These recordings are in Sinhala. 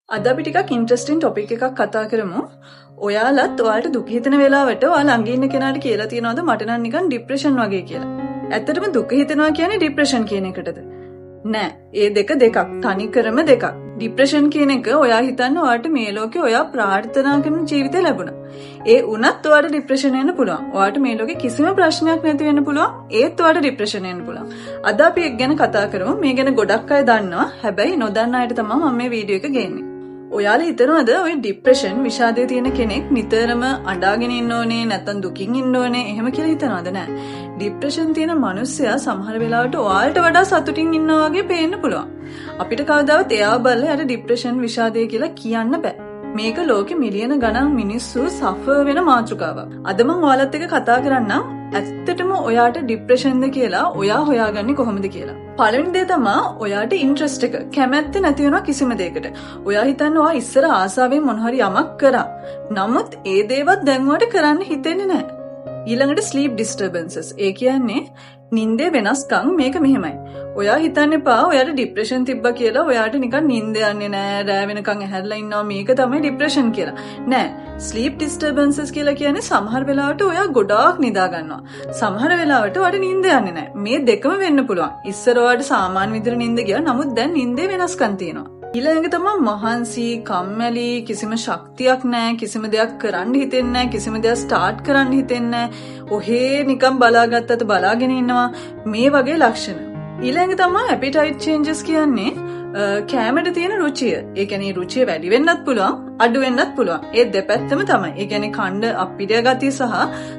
අද අපි ටිකක් ඉන්ට්‍රස්ටිං ටොපික් එකක් කතා කරමු. ඔයාලත් ඔයාලට දුක හිතෙන වෙලාවට ඔයාලා ළඟ ඉන්න කෙනාට කියලා තියනවාද මට නම් නිකන් ડિප්‍රෙෂන් වගේ කියලා. ඇත්තටම දුක හිතෙනවා කියන්නේ ડિප්‍රෙෂන් කියන එකටද? නෑ. ඒ දෙක දෙකක්. තනිකරම දෙකක්. ડિප්‍රෙෂන් කියන එක ඔයා හිතන්න ඔයාට මේ ලෝකේ ඔයා ප්‍රාර්ථනා කරන ජීවිතය ලැබුණා. ඒ වුණත් ඔයාට ඩිප්‍රෙෂන් එන්න පුළුවන්. ඔයාට මේ ලෝකේ කිසිම ප්‍රශ්නයක් නැති වෙන්න පුළුවන්. ඒත් ඔයාට ඩිප්‍රෙෂන් එන්න පුළුවන්. අද අපි ඒක ගැන කතා කරමු. මේ ගැන ගොඩක් අය දන්නවා. හැබැයි නොදන්න අයට තමයි මම මේ වීඩියෝ එක ගේන්නේ. ඔයාලා හිතනවද ඔය ડિප්‍රෙෂන් විෂාදයේ තියෙන කෙනෙක් නිතරම අඬාගෙන ඉන්න ඕනේ නැත්නම් දුකින් ඉන්න ඕනේ එහෙම කියලා හිතනවද? නෑ. ડિප්‍රෙෂන් තියෙන මිනිස්සයා සමහර වෙලාවට ඔයාලට වඩා සතුටින් ඉන්නවා වගේ පේන්න පුළුවන්. අපිට කවදාවත් එයා බලලා යට ડિප්‍රෙෂන් විෂාදය කියලා කියන්න බෑ. මේක ලෝකෙ මිලියන ගණන් මිනිස්සු සෆර් වෙන මාතෘකාවක්. අද මම ඔයාලත් එක්ක කතා කරන්නම් ඇත්තටම ඔයාට ડિප්‍රෙෂන්ද කියලා ඔයා හොයාගන්නේ කොහොමද කියලා. පළවෙනි දේ තමයි ඔයාට ඉන්ට්‍රස්ට් එක කැමැත්ත නැති වෙනවා කිසිම දෙයකට. ඔයා හිතන්නේ ඔයා ඉස්සර ආසාවෙන් මොන හරි යමක් කරා. නමුත් ඒ දේවත් දැන් ඔයාට කරන්න හිතෙන්නේ නැහැ. ඊළඟට ස්ලීප් ඩිස්ටර්බන්සස්. ඒ කියන්නේ නිින්දේ වෙනස්කම් මේක මෙහෙමයි. ඔයා හිතන්න එපා ඔයාට ડિප්‍රෙෂන් තිබ්බා කියලා ඔයාට නිකන් නිින්ද යන්නේ නැහැ රෑ වෙනකන් ඇහැරලා ඉන්නවා මේක තමයි ඩිප්‍රෙෂන් කියලා. නෑ. ස්ලීප් ඩිස්ටර්බන්සස් කියලා කියන්නේ සමහර වෙලාවට ඔයා ගොඩාක් නිදා ගන්නවා. සමහර වෙලාවට ඔයාට නිින්ද යන්නේ නැහැ. මේ දෙකම වෙන්න පුළුවන්. ඉස්සර ඔයාට සාමාන්‍ය විදිහට නිින්ද ගියා. නමුත් දැන් නිින්දේ වෙනස්කම් තියෙනවා. ඊළඟ තමයි මහන්සි, කම්මැලි, කිසිම ශක්තියක් නැහැ, කිසිම දෙයක් කරන්න හිතෙන්නේ නැහැ, කිසිම දෙයක් ස්ටාර්ට් කරන්න හිතෙන්නේ නැහැ. ඔහේ නිකන් බලාගත්තත් බලාගෙන ඉන්නවා. මේ වගේ ලක්ෂණ. ඊළඟ තමයි ඇපිටයිට් චේන්ජස් කියන්නේ කැමරට තියෙන රුචිය. ඒ කියන්නේ රුචිය වැඩි වෙන්නත් පුළුවන්, අඩු වෙන්නත් පුළුවන්. ඒ දෙපැත්තම තමයි. ඒ කියන්නේ කණ්ඩ අපිරිය ගතිය සහ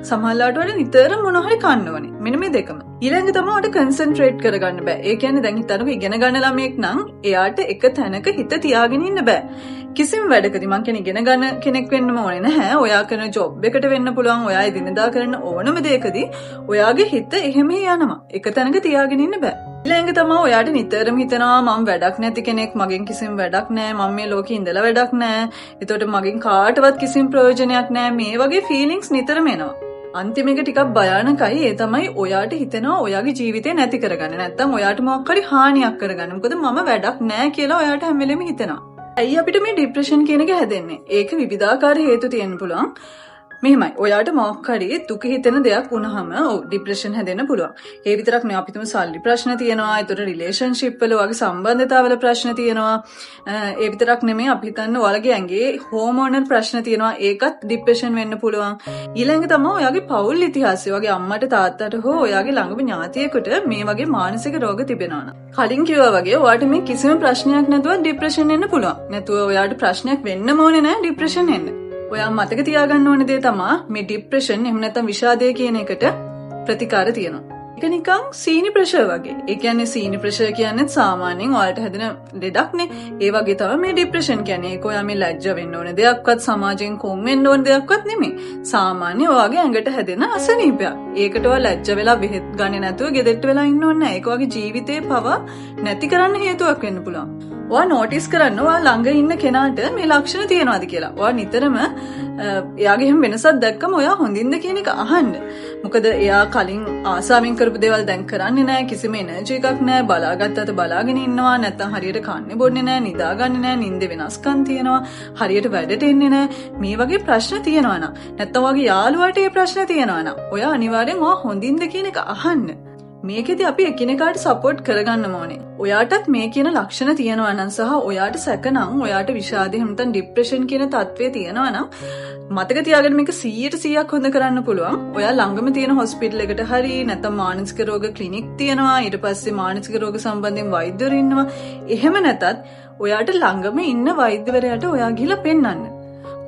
සමහරවිට වල නිතරම මොන හරි කන්න ඕනේ. මෙන්න මේ දෙකම. ඊළඟ තමයි උඩ කන්සන්ට්‍රේට් කරගන්න බෑ. ඒ කියන්නේ දැන් හිතන්නකෝ ඉගෙන ගන්න ළමයෙක් නම් එයාට එක තැනක හිත තියාගෙන ඉන්න බෑ. කිසිම වැඩකදී මං කියන්නේ ඉගෙන ගන්න කෙනෙක් වෙන්නම ඕනේ නැහැ. ඔයා කරන ජොබ් එකට වෙන්න පුළුවන්. ඔයා එදිනදා කරන ඕනම දෙයකදී ඔයාගේ හිත එහෙම යනවා. එක තැනක තියාගෙන ඉන්න බෑ. ඊළඟ තමයි ඔයාට නිතරම හිතනවා මම වැඩක් නැති කෙනෙක්, මගෙන් කිසිම වැඩක් නැහැ, මම මේ ලෝකේ ඉඳලා වැඩක් නැහැ. එතකොට මගෙන් කාටවත් කිසිම ප්‍රයෝජනයක් නැහැ. මේ වගේ ෆීලිංගස් නිතරම එනවා. අන්තිම එක ටිකක් භයානකයි. ඒ තමයි ඔයාට හිතෙනවා ඔයාගේ ජීවිතේ නැති කරගන්න. නැත්තම් ඔයාට මොකක් හරි හානියක් කරගන්න. මොකද මම වැඩක් නැහැ කියලා ඔයාට හැම වෙලෙම හිතෙනවා. ඇයි අපිට මේ ડિප්‍රෙෂන් කියන එක හැදෙන්නේ? ඒක විවිධාකාර හේතු තියෙන්න පුළුවන්. මෙහෙමයි. ඔයාට මොකක් හරි දුක හිතෙන දෙයක් වුණාම ડિප්‍රෙෂන් හැදෙන්න පුළුවන්. ඒ විතරක් නෙවෙයි අපිටම සල්ලි ප්‍රශ්න තියෙනවා. ඒතර රිලේෂන්ෂිප් වල වගේ සම්බන්ධතාවල ප්‍රශ්න තියෙනවා. ඒ විතරක් නෙමෙයි අපි හිතන්න ඔයාලගේ ඇඟේ හෝමෝනල් ප්‍රශ්න තියෙනවා. ඒකත් ડિප්‍රෙෂන් වෙන්න පුළුවන්. ඊළඟ තමයි ඔයාගේ පෞල් ඉතිහාසය. ඔයාගේ අම්මට තාත්තට හෝ ඔයාගේ ළඟම ඥාතියෙකුට මේ වගේ මානසික රෝග තිබෙනවා නම්. කලින් කිව්වා වගේ ඔයාට මේ කිසිම ප්‍රශ්නයක් නැතුව ડિප්‍රෙෂන් එන්න පුළුවන්. නැතුව ඔයාට ප්‍රශ්නයක් වෙන්නම ඕනේ නැහැ ડિප්‍රෙෂන් එන්න. ඔයා මතක තියාගන්න ඕන දේ තමයි මේ ડિප්‍රෙෂන් එහෙම නැත්නම් විෂාදය කියන එකට ප්‍රතිකාර තියෙනවා. ඒක නිකන් සීනි ප්‍රෙෂර් වගේ. ඒ කියන්නේ සීනි ප්‍රෙෂර් කියන්නේ සාමාන්‍යයෙන් ඔයාලට හැදෙන ලෙඩක්නේ. ඒ වගේ තමයි මේ ડિප්‍රෙෂන් කියන්නේ. ඒක ඔයා මේ ලැජ්ජ වෙන්න ඕන දෙයක්වත් සමාජයෙන් කොම් වෙන්න ඕන දෙයක්වත් නෙමෙයි. සාමාන්‍ය ඔයාගේ ඇඟට හැදෙන අසනීපයක්. ඒකට ඔයා ලැජ්ජ වෙලා බෙහෙත් ගන්නේ නැතුව ගෙදරට වෙලා ඉන්න ඕනේ නැහැ. ඒක ඔයාගේ ජීවිතේ පවා නැති කරන්න හේතුවක් වෙන්න පුළුවන්. ඔයා නෝටිස් කරන්න ඔයා ළඟ ඉන්න කෙනාට මේ ලක්ෂණ තියෙනවාද කියලා. ඔයා නිතරම එයාගේ හැම වෙනසක් දැක්කම ඔයා හොඳින්ද කියන එක අහන්න. මොකද එයා කලින් ආසාවෙන් කරපු දේවල් දැන් කරන්නේ නැහැ. කිසිම එනර්ජි එකක් නැහැ. බලාගත්තට බලාගෙන ඉන්නවා. නැත්තම් හරියට කන්නේ බොන්නේ නැහැ. නිදාගන්නේ නැහැ. නිින්ද වෙනස්කම් තියෙනවා. හරියට වැඩට එන්නේ නැහැ. මේ වගේ ප්‍රශ්න තියෙනවා නම් නැත්තම් ඔයාගේ යාළුවාට මේ ප්‍රශ්න තියෙනවා නම් ඔයා අනිවාර්යෙන් ඔයා හොඳින්ද කියන එක අහන්න. මේකෙදි අපි එකිනෙකාට සපෝට් කරගන්න ඕනේ. ඔයාටත් මේ කියන ලක්ෂණ තියෙනවා නම් සහ ඔයාට සැකනම් ඔයාට විෂාදය එහෙම නැත්නම් ડિප්‍රෙෂන් කියන තත්ත්වය තියෙනවා නම් මතක තියාගන්න මේක 100% හොඳ කරන්න පුළුවන්. ඔයා ළඟම තියෙන හොස්පිටල් එකට හරි නැත්නම් මානසික රෝග ක්ලිනික් තියෙනවා. ඊට පස්සේ මානසික රෝග සම්බන්ධයෙන් වෛද්‍යවරු ඉන්නවා. එහෙම නැතත් ඔයාට ළඟම ඉන්න වෛද්‍යවරයාට ඔයා ගිහිල්ලා පෙන්නන්න.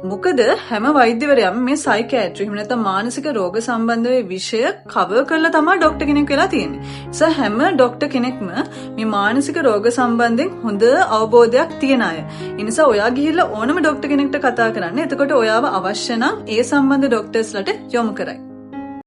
මොකද හැම වෛද්‍යවරයම මේ සයිකියාට්‍රි එහෙම නැත්නම් මානසික රෝග සම්බන්ධ විෂය කවර් කරලා තමයි ડોක්ටර් කෙනෙක් වෙලා තියෙන්නේ. ඒ හැම ડોක්ටර් කෙනෙක්ම මේ මානසික රෝග සම්බන්ධයෙන් හොඳ අවබෝධයක් තියන අය. ඒ නිසා ඔයා ගිහිල්ලා ඕනම ડોක්ටර් කෙනෙක්ට කතා කරන්න. එතකොට ඔයාව අවශ්‍ය නම් ඒ සම්බන්ධ ડોක්ටර්ස්ලට යොමු කරයි.